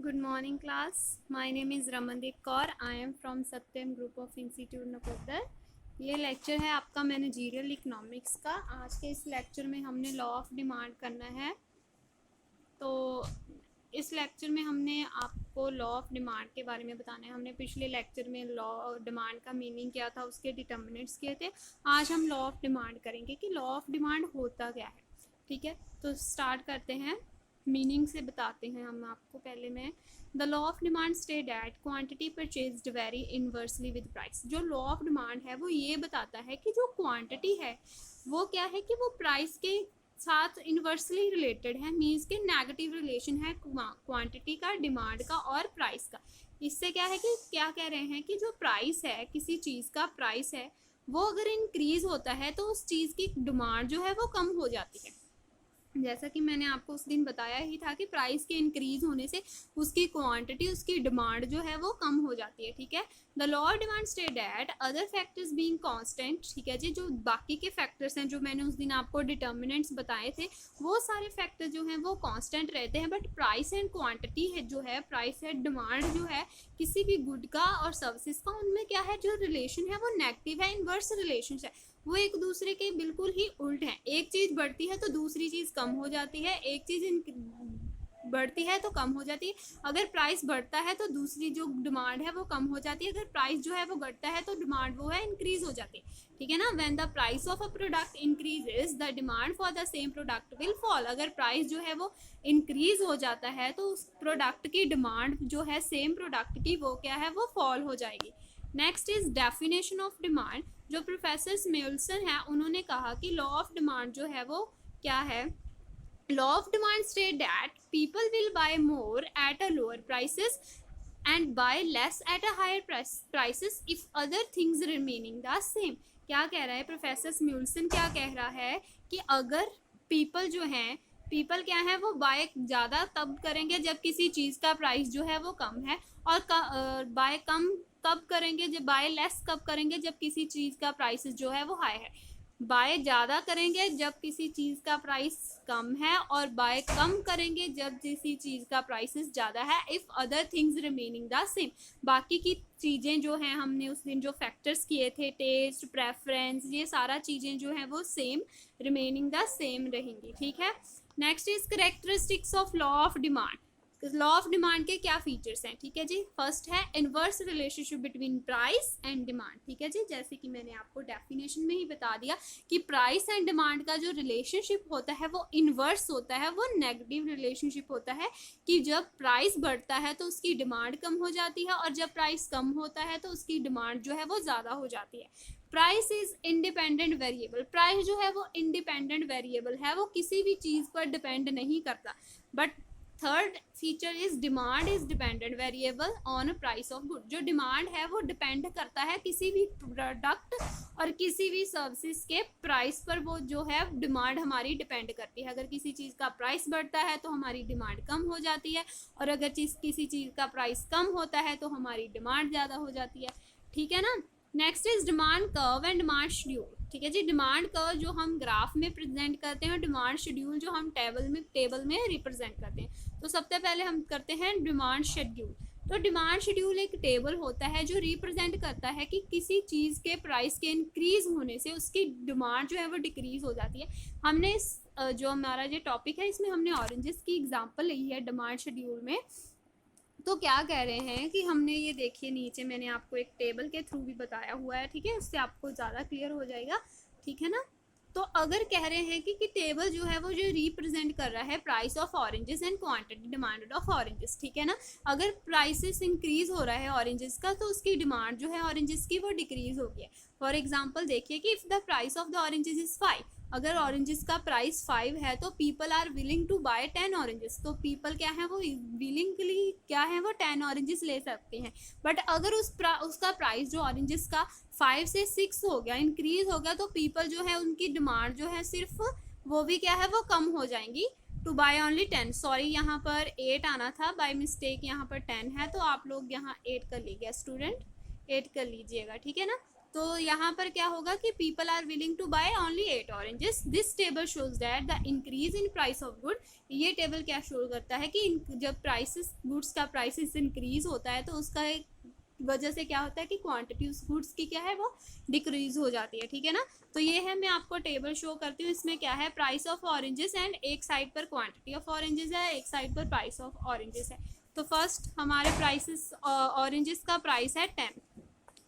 Good morning class. My name is Ramandeep Kaur. I am from Satyam Group of Institute Nakotar. ये lecture है आपका managerial economics का। आज के इस लेक्चर में हमने लॉ ऑफ डिमांड करना है। तो इस लेक्चर में हमने आपको लॉ ऑफ डिमांड के बारे में बताना है। हमने पिछले लेक्चर में लॉ ऑफ डिमांड का मीनिंग क्या था, उसके डिटर्मिनेंट्स किए थे। आज हम लॉ ऑफ डिमांड करेंगे कि लॉ ऑफ डिमांड होता क्या है। ठीक है, तो स्टार्ट करते हैं। मीनिंग से बताते हैं हम आपको। पहले में the law of demand state that quantity purchased very inversely with price. जो लॉ ऑफ डिमांड है वो ये बताता है कि जो क्वांटिटी है वो क्या है कि वो प्राइस के साथ इनवर्सली रिलेटेड है। मीन्स के नेगेटिव रिलेशन है क्वांटिटी का, डिमांड का और प्राइस का। इससे क्या है कि क्या कह रहे हैं कि जो प्राइस है, किसी चीज़ का प्राइस है, वो अगर इंक्रीज होता है तो उस चीज़ की डिमांड जो है वो कम हो जाती है। जैसा कि मैंने आपको उस दिन बताया ही था कि प्राइस के इंक्रीज होने से उसकी क्वांटिटी, उसकी डिमांड जो है वो कम हो जाती है। ठीक है, the law of demand state that other factors being constant. ठीक है जी, जो बाकी के फैक्टर्स हैं, जो मैंने उस दिन आपको डिटर्मिनेंट्स बताए थे, वो सारे फैक्टर जो हैं वो कांस्टेंट रहते हैं। बट प्राइस एंड क्वांटिटी है जो है, प्राइस एंड डिमांड जो है किसी भी गुड का और सर्विसेज का, उनमें क्या है, जो रिलेशन है वो नेगेटिव है, इनवर्स रिलेशन है। वो एक दूसरे के बिल्कुल ही उल्ट है। एक चीज़ बढ़ती है तो दूसरी चीज़ कम हो जाती है, एक चीज़ बढ़ती है तो कम हो जाती है। अगर प्राइस बढ़ता है तो दूसरी जो डिमांड है वो कम हो जाती है। अगर प्राइस जो है वो घटता है तो डिमांड वो है इंक्रीज हो जाती है। ठीक है ना। When the price of a product increases the demand for the same product will fall. अगर प्राइस जो है वो इंक्रीज हो जाता है तो उस प्रोडक्ट की डिमांड जो है सेम प्रोडक्ट की, वो क्या है, वो फॉल हो जाएगी। Next is definition of demand. जो प्रोफेसर स्मेल्सन है, उन्होंने कहा कि लॉ ऑफ डिमांड जो है वो क्या है। Law of demand state that people will buy more at a lower prices and buy less at a higher prices if other things remaining the same. क्या कह रहा है प्रोफेसर स्मेल्सन, क्या कह रहा है कि अगर पीपल जो हैं, पीपल क्या है, वो बाय ज़्यादा तब करेंगे जब किसी चीज़ का प्राइस जो है वो कम है, और बाय कम कब करेंगे, जब बाय लेस कब करेंगे, जब किसी चीज़ का प्राइस जो है वो हाई है। बाय ज़्यादा करेंगे जब किसी चीज़ का प्राइस कम है, और बाय कम करेंगे जब किसी चीज़ का प्राइस ज़्यादा है। If other things remaining the same. बाकी की चीज़ें जो हैं, हमने उस दिन जो फैक्टर्स किए थे, टेस्ट, प्रेफरेंस, ये सारा चीज़ें जो हैं वो सेम, रिमेनिंग द सेम रहेंगी। ठीक है। Next is characteristics of law of demand. Law of demand के क्या फीचर्स हैं। ठीक है जी, फर्स्ट है inverse relationship between price and demand. ठीक है जी, जैसे कि मैंने आपको डेफिनेशन में ही बता दिया कि प्राइस एंड डिमांड का जो रिलेशनशिप होता है वो इनवर्स होता है, वो नेगेटिव रिलेशनशिप होता है। कि जब प्राइस बढ़ता है तो उसकी डिमांड कम हो जाती है, और जब प्राइस कम होता है तो उसकी डिमांड जो है वो ज़्यादा हो जाती है। Price is independent variable. Price जो है वो इंडिपेंडेंट वेरिएबल है, वो किसी भी चीज़ पर डिपेंड नहीं करता। But third feature is demand is dependent variable on price of good. जो डिमांड है वो डिपेंड करता है किसी भी प्रोडक्ट और किसी भी सर्विसेज के प्राइस पर। वो जो है डिमांड हमारी डिपेंड करती है। अगर किसी चीज़ का प्राइस बढ़ता है तो हमारी डिमांड कम हो जाती है, और अगर किसी चीज़ का प्राइस कम होता है तो हमारी डिमांड ज़्यादा हो जाती है। ठीक है ना। Next is demand curve and demand schedule. ठीक है जी, डिमांड कर्व जो हम ग्राफ में प्रेजेंट करते हैं, और डिमांड शेड्यूल जो हम टेबल में रिप्रेजेंट करते हैं। तो सबसे पहले हम करते हैं डिमांड शेड्यूल। तो डिमांड शेड्यूल एक टेबल होता है जो रिप्रेजेंट करता है कि किसी चीज़ के प्राइस के इंक्रीज होने से उसकी डिमांड जो है वो डिक्रीज हो जाती है। हमने इस जो हमारा ये टॉपिक है, इसमें हमने ऑरेंजेस की एग्जांपल ली है डिमांड शेड्यूल में। तो क्या कह रहे हैं कि हमने ये देखिए नीचे मैंने आपको एक टेबल के थ्रू भी बताया हुआ है। ठीक है, उससे आपको ज़्यादा क्लियर हो जाएगा। ठीक है ना। तो अगर कह रहे हैं कि टेबल जो है वो जो रिप्रेजेंट कर रहा है price of oranges and quantity demanded of oranges. ठीक है ना। अगर प्राइसेस इंक्रीज हो रहा है ऑरेंजेस का, तो उसकी डिमांड जो है ऑरेंजेस की वो डिक्रीज हो गई है। फॉर एग्जाम्पल देखिए कि if the price of the oranges is 5, अगर ऑरेंजेस का प्राइस 5 है तो people are willing to buy 10 oranges. तो पीपल क्या है, वो विलिंगली क्या है, वो 10 ऑरेंजेस ले सकते हैं। बट अगर उसका प्राइस जो ऑरेंजेस का 5 से 6 हो गया, इंक्रीज हो गया, तो पीपल जो है उनकी डिमांड जो है सिर्फ वो भी क्या है, वो कम हो जाएंगी। टू बाय ओनली 10, सॉरी यहाँ पर 8 आना था बाय मिस्टेक, यहाँ पर 10 है, तो आप लोग यहाँ 8 कर लीजिए, स्टूडेंट 8 कर लीजिएगा। ठीक है ना। तो यहाँ पर क्या होगा कि people are willing to buy only 8 oranges. This table shows that the increase in price of good. ये टेबल क्या शो करता है कि जब प्राइसेस गुड्स का प्राइसेस इंक्रीज होता है तो उसका एक वजह से क्या होता है कि क्वांटिटी उस गुड्स की क्या है वो डिक्रीज हो जाती है, ठीक है ना। तो ये है, मैं आपको टेबल शो करती हूँ। इसमें क्या है, प्राइस ऑफ ऑरेंजेस एंड एक साइड पर क्वांटिटी ऑफ ऑरेंजेस है, एक साइड पर प्राइस ऑफ ऑरेंजेस है। तो फर्स्ट हमारे प्राइसेस ऑरेंजेस का प्राइस है 10।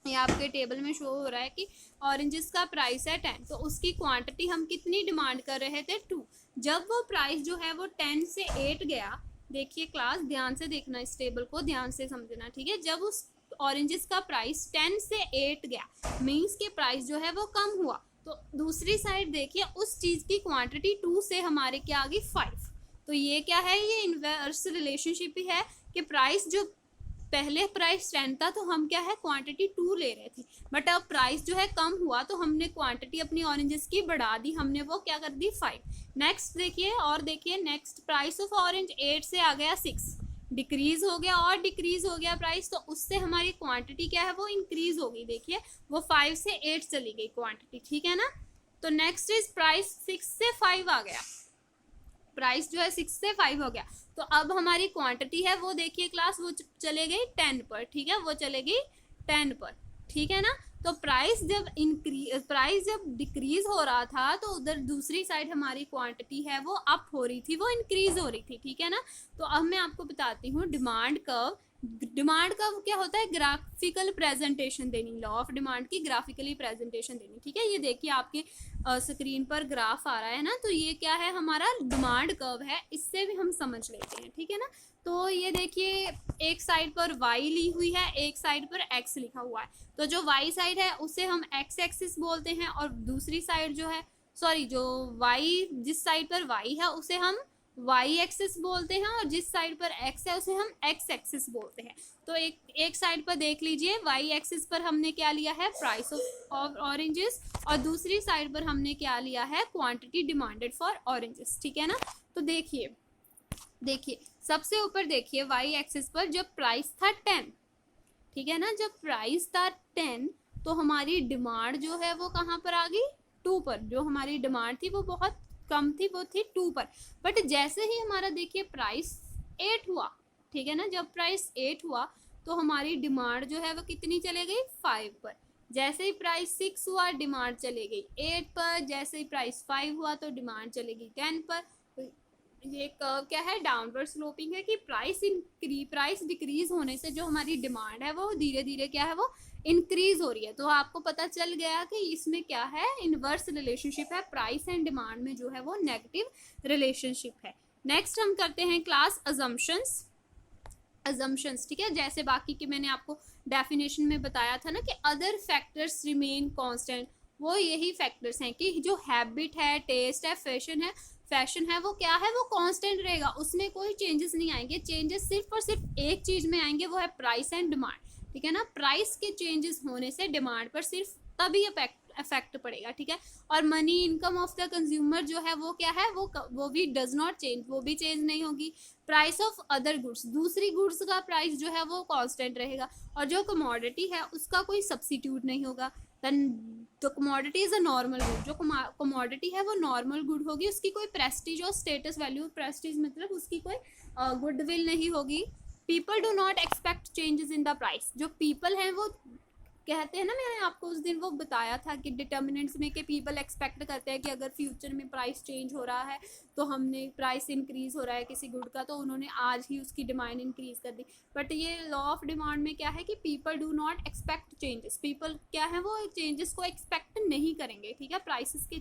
ये आपके टेबल में शो हो रहा है कि ऑरेंजेस का प्राइस है 10, तो उसकी क्वांटिटी हम कितनी डिमांड कर रहे थे 2। जब वो प्राइस जो है वो 10 से 8 गया, देखिए क्लास ध्यान से देखना, इस टेबल को ध्यान से समझना, ठीक है। जब उस ऑरेंजेस का प्राइस 10 से 8 गया मीन्स के प्राइस जो है वो कम हुआ। तो दूसरी साइड देखिए उस चीज की क्वांटिटी 2 से हमारे क्या आ गई 5। तो ये क्या है, ये इनवर्स रिलेशनशिप ही है कि प्राइस जो पहले प्राइस 10 था तो हम क्या है क्वांटिटी 2 ले रहे थे, बट अब प्राइस जो है कम हुआ तो हमने क्वांटिटी अपनी ऑरेंजेस की बढ़ा दी, हमने वो क्या कर दी 5। नेक्स्ट देखिए, और देखिए नेक्स्ट प्राइस ऑफ ऑरेंज 8 से आ गया 6, डिक्रीज हो गया और डिक्रीज हो गया प्राइस, तो उससे हमारी क्वांटिटी क्या है वो इंक्रीज हो गई। देखिए वो 5 से 8 चली गई क्वांटिटी, ठीक है ना। तो नेक्स्ट इज प्राइस 6 से 5 आ गया, प्राइस जो है 6 से 5 हो गया। तो अब हमारी क्वांटिटी है वो देखिए क्लास वो चले गई 10 पर, ठीक है, वो चले गई 10 पर, ठीक है ना। तो प्राइस जब डिक्रीज हो रहा था तो उधर दूसरी साइड हमारी क्वांटिटी है वो अप हो रही थी, वो इंक्रीज हो रही थी, ठीक है ना। तो अब मैं आपको बताती हूँ डिमांड कर्व। डिमांड का क्या होता है, ग्राफिकल प्रेजेंटेशन देनी, लॉ ऑफ डिमांड की ग्राफिकली प्रेजेंटेशन देनी, ठीक है। ये देखिए आपके स्क्रीन पर ग्राफ आ रहा है ना, तो ये क्या है हमारा डिमांड कर्व है, इससे भी हम समझ लेते हैं, ठीक है ना। तो ये देखिए एक साइड पर y ली हुई है, एक साइड पर x लिखा हुआ है। तो जो y साइड है उसे हम x एक्सिस बोलते हैं, और दूसरी साइड जो है जो y जिस साइड पर y है उसे हम y एक्सिस बोलते हैं, और जिस साइड पर x है उसे हम x एक्सिस बोलते हैं। तो एक साइड पर देख लीजिए y एक्सिस पर हमने क्या लिया है, प्राइस ऑफ ऑरेंजेस, और दूसरी साइड पर हमने क्या लिया है, क्वांटिटी डिमांडेड फॉर ऑरेंजेस, ठीक है ना। तो देखिए सबसे ऊपर देखिए y एक्सिस पर जब प्राइस था 10, ठीक है ना, जब प्राइस था 10 तो हमारी डिमांड जो है वो कहाँ पर आ गई 2 पर। जो हमारी डिमांड थी वो बहुत कम थी, वो थी 2 पर। बट जैसे ही हमारा देखिए प्राइस 8 हुआ, ठीक है ना, जब प्राइस 8 हुआ तो हमारी डिमांड जो है वो कितनी चले गई 5 पर। जैसे ही प्राइस 6 हुआ डिमांड चले गई 8 पर, जैसे ही प्राइस 5 हुआ तो डिमांड चले गई 10 पर। ये कर्व क्या है, डाउनवर्ड स्लोपिंग है कि प्राइस डिक्रीज होने से जो हमारी डिमांड है वो धीरे धीरे क्या है वो इंक्रीज हो रही है। तो आपको पता चल गया कि इसमें क्या है, इनवर्स रिलेशनशिप है, प्राइस एंड डिमांड में जो है वो नेगेटिव रिलेशनशिप है। नेक्स्ट हम करते हैं क्लास अजम्पशंस, ठीक है। जैसे बाकी के मैंने आपको डेफिनेशन में बताया था ना कि अदर फैक्टर्स रिमेन कांस्टेंट, वो यही फैक्टर्स हैं कि जो हैबिट है, टेस्ट है, फैशन है वो क्या है, वो कांस्टेंट रहेगा, उसमें कोई चेंजेस नहीं आएंगे। चेंजेस सिर्फ और सिर्फ एक चीज में आएंगे, वो है प्राइस एंड डिमांड, ठीक है ना। प्राइस के चेंजेस होने से डिमांड पर सिर्फ तभी इफेक्ट पड़ेगा, ठीक है। और money income of the consumer जो है वो क्या है, वो भी डज नॉट चेंज, वो भी चेंज नहीं होगी। प्राइस ऑफ अदर गुड्स, दूसरी गुड्स का प्राइस जो है वो कांस्टेंट रहेगा, और जो कमोडिटी है उसका कोई सब्सिट्यूट नहीं होगा। तो commodity is a normal good, जो कमोडिटी है वो नॉर्मल गुड होगी, उसकी कोई प्रेस्टीज और स्टेटस वैल्यू, प्रेस्टीज मतलब उसकी कोई गुडविल नहीं होगी। People do not expect changes in the price, जो पीपल हैं वो कहते हैं ना, मैंने आपको उस दिन वो बताया था कि डिटर्मिनेंट्स में कि पीपल एक्सपेक्ट करते हैं कि अगर फ्यूचर में प्राइस चेंज हो रहा है तो हमने प्राइस इंक्रीज हो रहा है किसी गुड का तो उन्होंने आज ही उसकी डिमांड इंक्रीज कर दी। बट ये लॉ ऑफ डिमांड में क्या है कि people do not expect changes, people क्या है वो चेंजेस को एक्सपेक्ट नहीं करेंगे, ठीक है। प्राइसेस के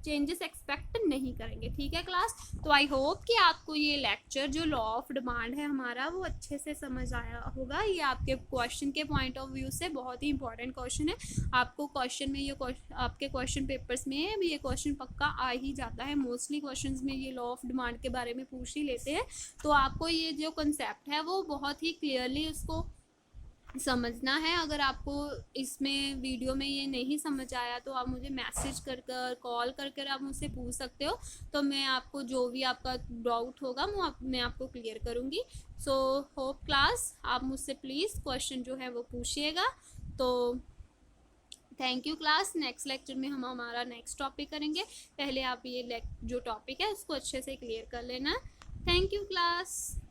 चेंजेस एक्सपेक्ट नहीं करेंगे, ठीक है क्लास। तो आई होप कि आपको ये लेक्चर जो लॉ ऑफ डिमांड है हमारा वो अच्छे से समझ आया होगा। ये आपके क्वेश्चन के पॉइंट ऑफ व्यू से बहुत ही इंपॉर्टेंट क्वेश्चन है। आपको क्वेश्चन में ये आपके क्वेश्चन पेपर्स में ये क्वेश्चन पक्का आ ही जाता है, मोस्टली क्वेश्चन में ये लॉ ऑफ डिमांड के बारे में पूछ ही लेते हैं। तो आपको ये जो कंसेप्ट है वो बहुत ही क्लियरली उसको समझना है। अगर आपको इसमें वीडियो में ये नहीं समझ आया तो आप मुझे मैसेज कर कर कॉल कर कर आप मुझसे पूछ सकते हो, तो मैं आपको जो भी आपका डाउट होगा मैं आपको क्लियर करूँगी। सो होप क्लास आप मुझसे प्लीज़ क्वेश्चन जो है वो पूछिएगा। तो thank you class. Next lecture में हम हमारा नेक्स्ट टॉपिक करेंगे। पहले आप ये जो टॉपिक है उसको अच्छे से क्लियर कर लेना। Thank you class.